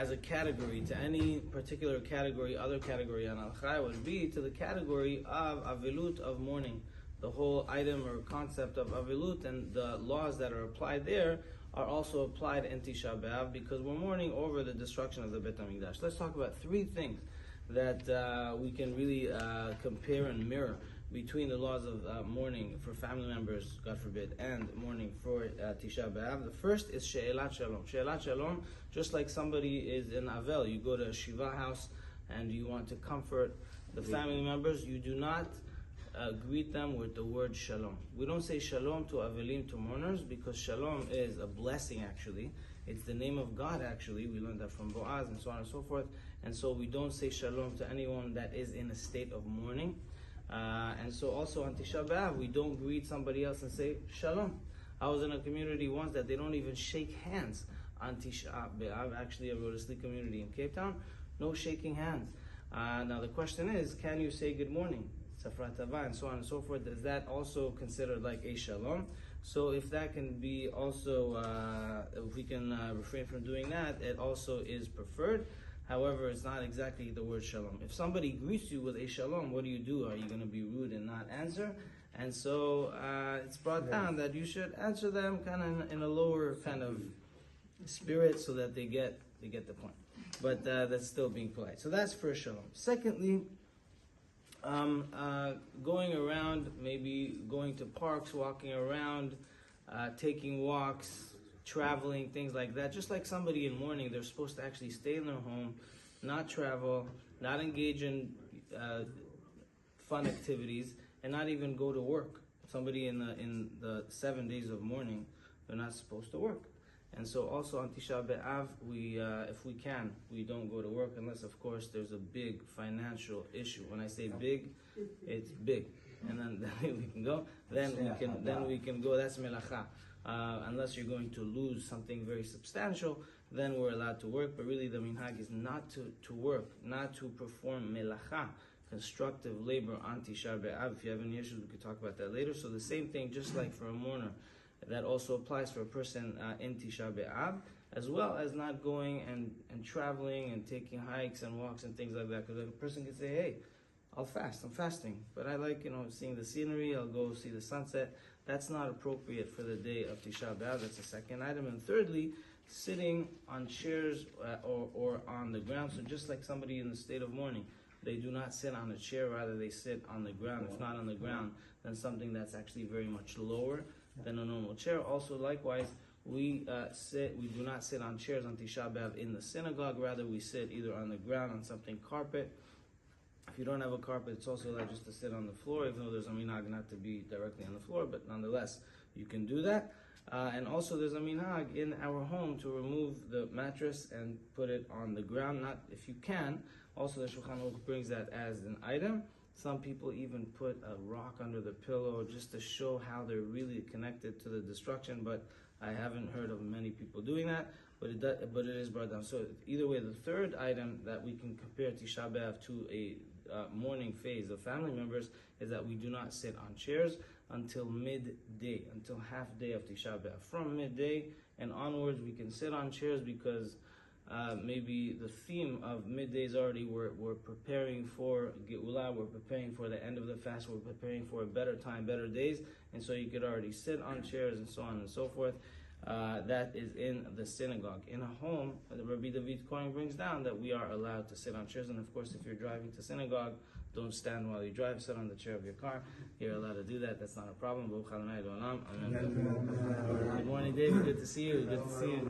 as a category to any particular category, other category on al-chai would be to the category of avilut, of mourning. The whole item or concept of avilut and the laws that are applied there are also applied in Tisha Be'Av because we're mourning over the destruction of the Beit HaMikdash. Let's talk about three things that we can really compare and mirror between the laws of mourning for family members, God forbid, and mourning for Tisha Be'Av. The first is She'elat Shalom. She'elat Shalom, just like somebody is in Avel, you go to a Shiva house and you want to comfort the family members, you do not greet them with the word Shalom. We don't say Shalom to Avelim, to mourners, because Shalom is a blessing actually. It's the name of God actually. We learned that from Boaz and so on and so forth. And so we don't say Shalom to anyone that is in a state of mourning. And so also on Tisha B'Av, we don't greet somebody else and say Shalom. I was in a community once that they don't even shake hands on Tisha B'Av, actually a Rhodesli community in Cape Town. No shaking hands. Now the question is, can you say good morning? Safrat Tava and so on and so forth. Is that also considered like a Shalom? So if that can be also, if we can refrain from doing that, it also is preferred. However, it's not exactly the word Shalom. If somebody greets you with a Shalom, what do? Are you going to be rude and not answer? And so it's brought down that you should answer them kind of in a lower kind of spirit so that they get the point. But that's still being polite. So that's for Shalom. Secondly, going around, maybe going to parks, walking around, taking walks, traveling, things like that. Just like somebody in mourning, they're supposed to actually stay in their home, not travel, not engage in fun activities, and not even go to work. Somebody in the 7 days of mourning, they're not supposed to work. And so also on Tisha Be'Av, we, if we can, we don't go to work unless, of course, there's a big financial issue. When I say big, it's big. And then we can go. Then we can go. That's melacha. Unless you're going to lose something very substantial, then we're allowed to work. But really, the minhag is not to work, not to perform melacha, constructive labor on Tisha Be'Av. If you have any issues, we could talk about that later. So the same thing, just like for a mourner, that also applies for a person in Tisha Be'Av, as well as not going and traveling and taking hikes and walks and things like that. Because a person can say, hey, I'll fast, I'm fasting, but I like, seeing the scenery, I'll go see the sunset. That's not appropriate for the day of Tisha B'Av. That's the second item. And thirdly, sitting on chairs or on the ground. So just like somebody in the state of mourning, they do not sit on a chair, rather they sit on the ground. If not on the ground, then something that's actually very much lower than a normal chair. Also, likewise, we do not sit on chairs on Tisha B'Av in the synagogue. Rather, we sit either on the ground on something carpet. If you don't have a carpet, it's also allowed just to sit on the floor, even though there's a minhag not to be directly on the floor, but nonetheless, you can do that. And also there's a minhag in our home to remove the mattress and put it on the ground, not if you can. Also, the Shulchan Aruch brings that as an item. Some people even put a rock under the pillow just to show how they're really connected to the destruction, but I haven't heard of many people doing that, but it is brought down. So either way, the third item that we can compare Tisha B'Av to a mourning phase of family members is that we do not sit on chairs until midday, until half day of Tisha B'Av. From midday and onwards, we can sit on chairs because maybe the theme of midday is already we're preparing for Geula, we're preparing for the end of the fast, we're preparing for a better time, better days, and so you could already sit on chairs and so on and so forth. That is in the synagogue. In a home, Rabbi David Kohen brings down that we are allowed to sit on chairs, and of course if you're driving to synagogue, don't stand while you drive, sit on the chair of your car. You're allowed to do that, that's not a problem. Good morning, David, good to see you.